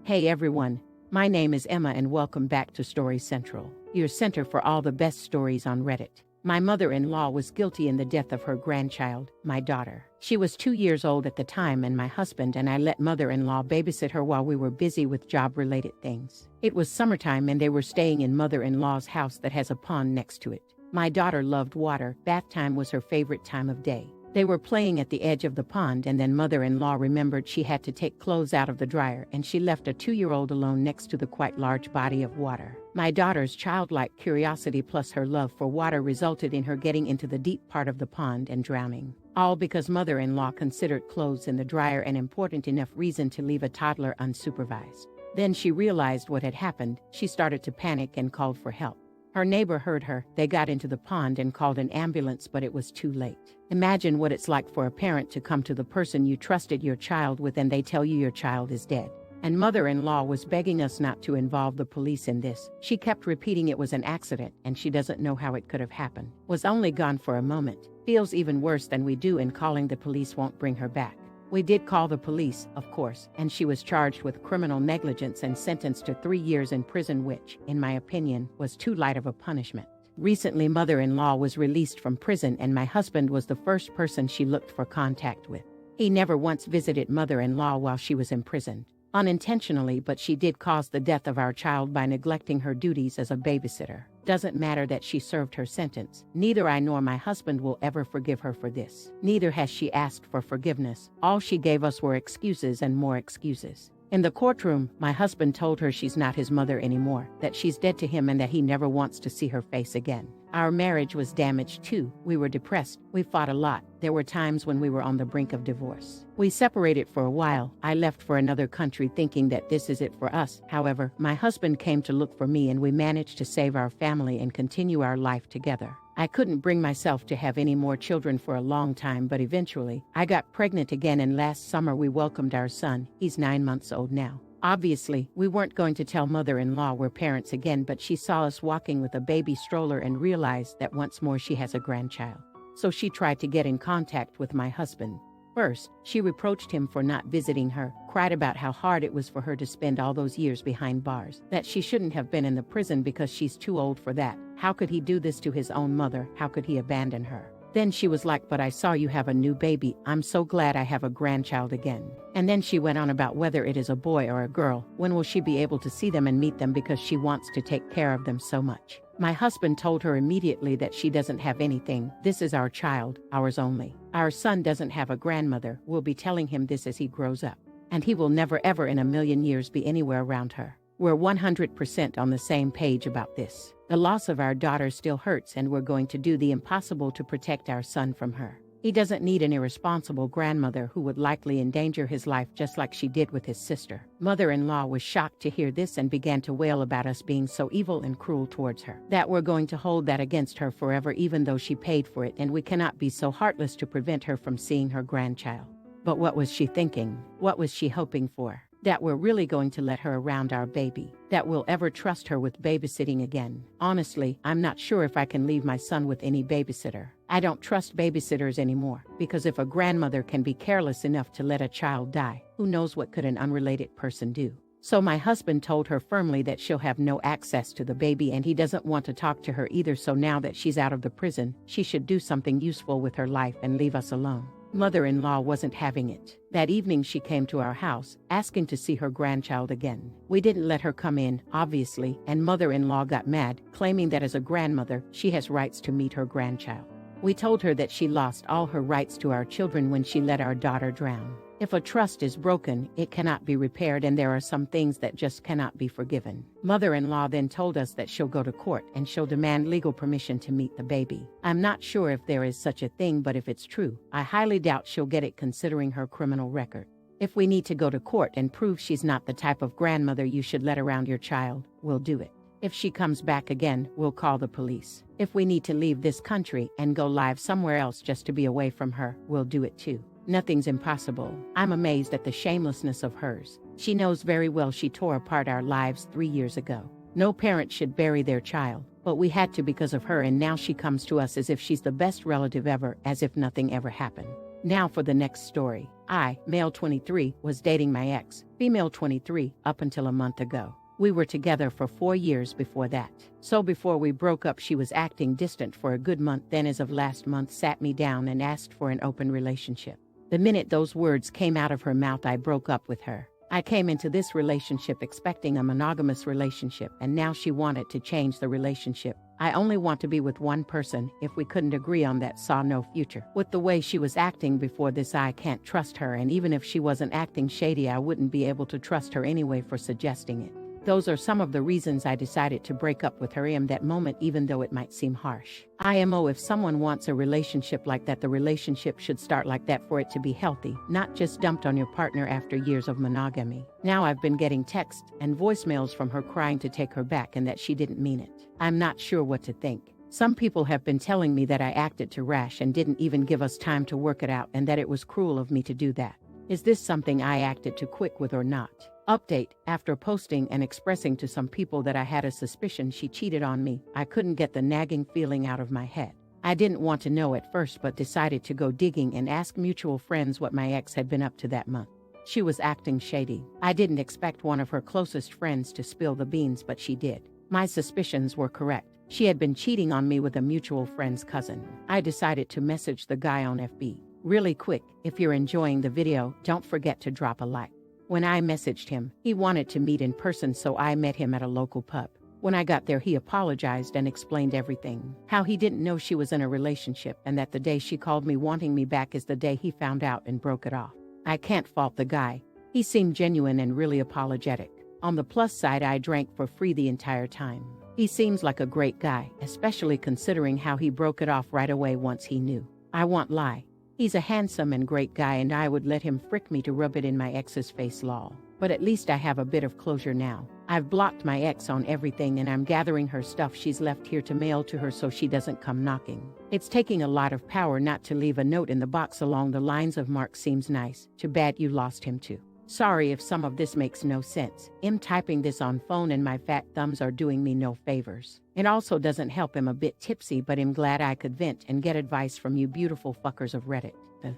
Hey everyone, my name is Emma and welcome back to Story Central, your center for all the best stories on Reddit. My mother-in-law was guilty in the death of her grandchild, my daughter. She was 2 years old at the time and my husband and I let mother-in-law babysit her while we were busy with job-related things. It was summertime and they were staying in mother-in-law's house that has a pond next to it. My daughter loved water, bath time was her favorite time of day. They were playing at the edge of the pond and then mother-in-law remembered she had to take clothes out of the dryer and she left a 2-year-old alone next to the quite large body of water. My daughter's childlike curiosity plus her love for water resulted in her getting into the deep part of the pond and drowning. All because mother-in-law considered clothes in the dryer an important enough reason to leave a toddler unsupervised. Then she realized what had happened, she started to panic and called for help. Her neighbor heard her, they got into the pond and called an ambulance but it was too late. Imagine what it's like for a parent to come to the person you trusted your child with and they tell you your child is dead. And mother-in-law was begging us not to involve the police in this. She kept repeating it was an accident and she doesn't know how it could have happened. Was only gone for a moment. Feels even worse than we do and calling the police won't bring her back. We did call the police, of course, and she was charged with criminal negligence and sentenced to 3 years in prison which, in my opinion, was too light of a punishment. Recently mother-in-law was released from prison and my husband was the first person she looked for contact with. He never once visited mother-in-law while she was imprisoned. Unintentionally, but she did cause the death of our child by neglecting her duties as a babysitter. Doesn't matter that she served her sentence. Neither I nor my husband will ever forgive her for this. Neither has she asked for forgiveness. All she gave us were excuses and more excuses. In the courtroom, my husband told her she's not his mother anymore, that she's dead to him and that he never wants to see her face again. Our marriage was damaged too. We were depressed. We fought a lot. There were times when we were on the brink of divorce. We separated for a while. I left for another country thinking that this is it for us. However, my husband came to look for me and we managed to save our family and continue our life together. I couldn't bring myself to have any more children for a long time, but eventually, I got pregnant again and last summer we welcomed our son. He's 9 months old now. Obviously, we weren't going to tell mother-in-law we're parents again, but she saw us walking with a baby stroller and realized that once more she has a grandchild. So she tried to get in contact with my husband. First, she reproached him for not visiting her, cried about how hard it was for her to spend all those years behind bars, that she shouldn't have been in the prison because she's too old for that. How could he do this to his own mother? How could he abandon her? Then she was like, but I saw you have a new baby. I'm so glad I have a grandchild again. And then she went on about whether it is a boy or a girl. When will she be able to see them and meet them because she wants to take care of them so much? My husband told her immediately that she doesn't have anything. This is our child, ours only. Our son doesn't have a grandmother. We'll be telling him this as he grows up. And he will never ever in a million years be anywhere around her. We're 100% on the same page about this. The loss of our daughter still hurts and we're going to do the impossible to protect our son from her. He doesn't need an irresponsible grandmother who would likely endanger his life just like she did with his sister. Mother-in-law was shocked to hear this and began to wail about us being so evil and cruel towards her. That we're going to hold that against her forever even though she paid for it and we cannot be so heartless to prevent her from seeing her grandchild. But what was she thinking? What was she hoping for? That we're really going to let her around our baby, that we'll ever trust her with babysitting again. Honestly, I'm not sure if I can leave my son with any babysitter. I don't trust babysitters anymore, because if a grandmother can be careless enough to let a child die, who knows what could an unrelated person do? So my husband told her firmly that she'll have no access to the baby and he doesn't want to talk to her either, so now that she's out of the prison, she should do something useful with her life and leave us alone. Mother-in-law wasn't having it. That evening she came to our house, asking to see her grandchild again. We didn't let her come in, obviously, and mother-in-law got mad, claiming that as a grandmother, she has rights to meet her grandchild. We told her that she lost all her rights to our children when she let our daughter drown. If a trust is broken, it cannot be repaired and there are some things that just cannot be forgiven. Mother-in-law then told us that she'll go to court and she'll demand legal permission to meet the baby. I'm not sure if there is such a thing, but if it's true, I highly doubt she'll get it considering her criminal record. If we need to go to court and prove she's not the type of grandmother you should let around your child, we'll do it. If she comes back again, we'll call the police. If we need to leave this country and go live somewhere else just to be away from her, we'll do it too. Nothing's impossible. I'm amazed at the shamelessness of hers. She knows very well she tore apart our lives 3 years ago. No parent should bury their child, but we had to because of her and now she comes to us as if she's the best relative ever, as if nothing ever happened. Now for the next story. I, male 23, was dating my ex, female 23, up until a month ago. We were together for 4 years before that. So before we broke up, she was acting distant for a good month, then as of last month sat me down and asked for an open relationship. The minute those words came out of her mouth, I broke up with her. I came into this relationship expecting a monogamous relationship, and now she wanted to change the relationship. I only want to be with one person. If we couldn't agree on that, saw no future. With the way she was acting before this, I can't trust her, and even if she wasn't acting shady, I wouldn't be able to trust her anyway for suggesting it. Those are some of the reasons I decided to break up with her in that moment, even though it might seem harsh. IMO, if someone wants a relationship like that, the relationship should start like that for it to be healthy, not just dumped on your partner after years of monogamy. Now I've been getting texts and voicemails from her crying to take her back and that she didn't mean it. I'm not sure what to think. Some people have been telling me that I acted too rash and didn't even give us time to work it out, and that it was cruel of me to do that. Is this something I acted too quick with or not? Update: after posting and expressing to some people that I had a suspicion she cheated on me, I couldn't get the nagging feeling out of my head. I didn't want to know at first, but decided to go digging and ask mutual friends what my ex had been up to that month. She was acting shady. I didn't expect one of her closest friends to spill the beans, but she did. My suspicions were correct. She had been cheating on me with a mutual friend's cousin. I decided to message the guy on FB. Really quick, if you're enjoying the video, don't forget to drop a like. When I messaged him, he wanted to meet in person, so I met him at a local pub. When I got there, he apologized and explained everything. How he didn't know she was in a relationship, and that the day she called me wanting me back is the day he found out and broke it off. I can't fault the guy. He seemed genuine and really apologetic. On the plus side, I drank for free the entire time. He seems like a great guy, especially considering how he broke it off right away once he knew. I won't lie. He's a handsome and great guy, and I would let him frick me to rub it in my ex's face, lol. But at least I have a bit of closure now. I've blocked my ex on everything, and I'm gathering her stuff she's left here to mail to her so she doesn't come knocking. It's taking a lot of power not to leave a note in the box along the lines of "Mark seems nice. Too bad you lost him too." Sorry if some of this makes no sense. I'm typing this on phone and my fat thumbs are doing me no favors. It also doesn't help, I'm a bit tipsy, but I'm glad I could vent and get advice from you beautiful fuckers of Reddit.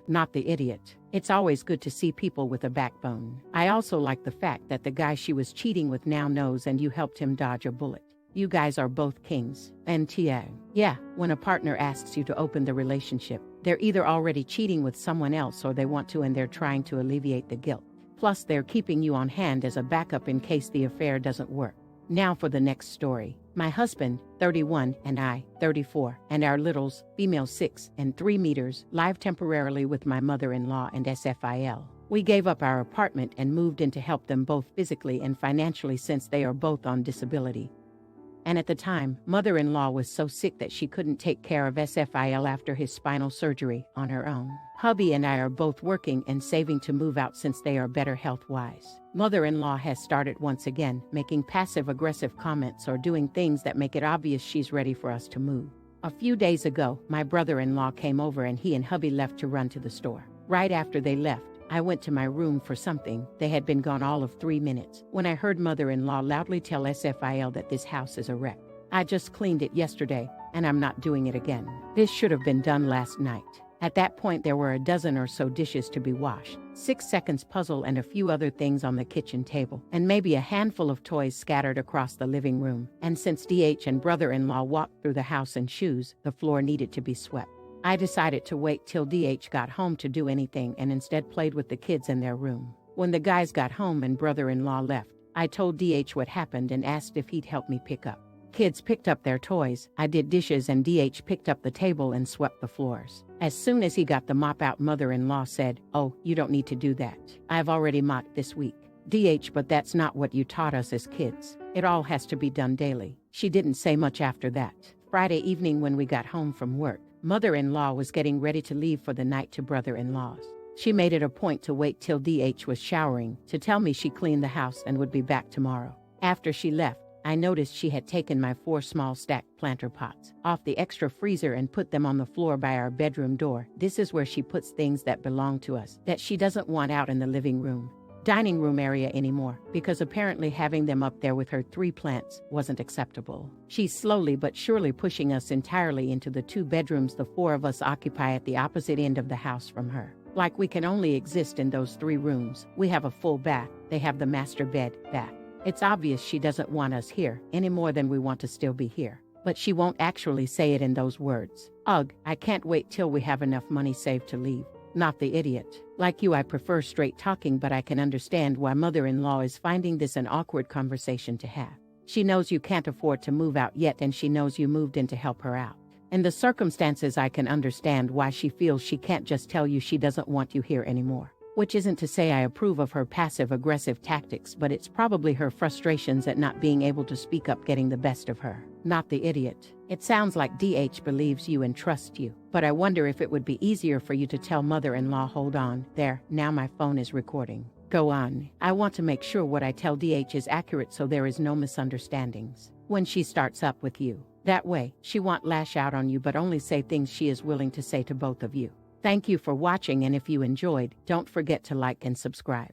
Not the idiot. It's always good to see people with a backbone. I also like the fact that the guy she was cheating with now knows and you helped him dodge a bullet. You guys are both kings. NTA. Yeah, when a partner asks you to open the relationship, they're either already cheating with someone else or they want to, and they're trying to alleviate the guilt. Plus, they're keeping you on hand as a backup in case the affair doesn't work. Now for the next story. My husband, 31, and I, 34, and our littles, female 6 and 3 meters, live temporarily with my mother-in-law and SFIL. We gave up our apartment and moved in to help them both physically and financially since they are both on disability. And at the time, mother-in-law was so sick that she couldn't take care of SFIL after his spinal surgery on her own. Hubby and I are both working and saving to move out since they are better health-wise. Mother-in-law has started once again making passive-aggressive comments or doing things that make it obvious she's ready for us to move. A few days ago, my brother-in-law came over and he and hubby left to run to the store. Right after they left, I went to my room for something. They had been gone all of 3 minutes when I heard mother-in-law loudly tell SFIL that this house is a wreck. I just cleaned it yesterday, and I'm not doing it again. This should have been done last night. At that point, there were a dozen or so dishes to be washed, 6 seconds puzzle and a few other things on the kitchen table, and maybe a handful of toys scattered across the living room. And since DH and brother-in-law walked through the house in shoes, the floor needed to be swept. I decided to wait till DH got home to do anything and instead played with the kids in their room. When the guys got home and brother-in-law left, I told DH what happened and asked if he'd help me pick up. Kids picked up their toys, I did dishes, and DH picked up the table and swept the floors. As soon as he got the mop out, mother-in-law said, "Oh, you don't need to do that. I've already mopped this week." DH, but that's not what you taught us as kids. It all has to be done daily. She didn't say much after that. Friday evening when we got home from work, mother-in-law was getting ready to leave for the night to brother-in-law's. She made it a point to wait till DH was showering to tell me she cleaned the house and would be back tomorrow. After she left, I noticed she had taken my 4 small stacked planter pots off the extra freezer and put them on the floor by our bedroom door. This is where she puts things that belong to us, that she doesn't want out in the living room. dining room area anymore, because apparently having them up there with her 3 plants wasn't acceptable. She's slowly but surely pushing us entirely into the 2 bedrooms the 4 of us occupy at the opposite end of the house from her. Like we can only exist in those 3 rooms. We have a full bath. They have the master bed, bath. It's obvious she doesn't want us here, any more than we want to still be here. But she won't actually say it in those words. Ugh, I can't wait till we have enough money saved to leave. Not the idiot. Like you, I prefer straight talking, but I can understand why mother-in-law is finding this an awkward conversation to have. She knows you can't afford to move out yet, and she knows you moved in to help her out. In the circumstances, I can understand why she feels she can't just tell you she doesn't want you here anymore. Which isn't to say I approve of her passive-aggressive tactics, but it's probably her frustrations at not being able to speak up getting the best of her. Not the idiot. It sounds like DH believes you and trusts you, but I wonder if it would be easier for you to tell mother-in-law, hold on, there, now my phone is recording. Go on. I want to make sure what I tell DH is accurate so there is no misunderstandings. When she starts up with you. That way, she won't lash out on you but only say things she is willing to say to both of you. Thank you for watching, and if you enjoyed, don't forget to like and subscribe.